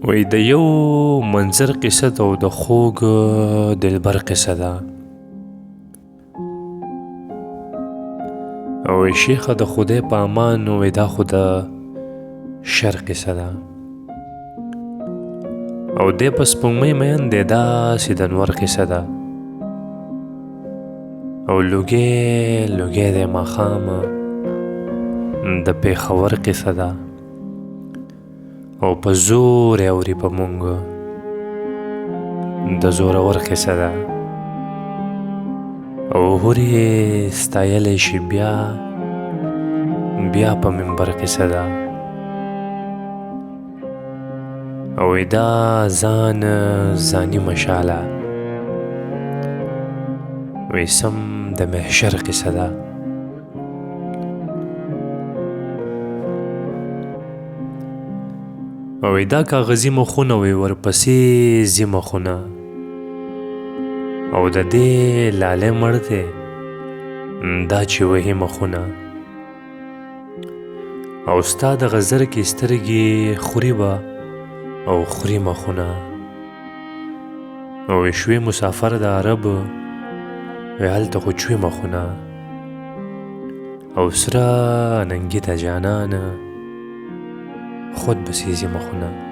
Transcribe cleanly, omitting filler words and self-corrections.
وی د یو منظر قصه ده او د خوږ دلبر قصه ده. او شیخه د خدای په امان وی دا خو د شر قصه ده. او دی په سپوږمۍ مین دی داسې د انور قصه ده. او لوګی لوګی دی ماښام د پېښور قصه ده. او په زور یې اوري په مونږ د زورور قصه ده. او هورې ستایلی شي بیا په منبر قصه ده. او دا ځان ځاني مشاله وی سم د محشر قصه ده. او دا کاغذي مخونه وی ورپسې ځي مخونه. او د دې لالی مړ دی دا چې وهي مخونه. او ستا د غزر کې سترګې خوري به او خوري مخونه. او شوي مسافر د عرب وی هلته خو چوي مخونه. او سره ننګي د جانان خود بسیزی مخونه.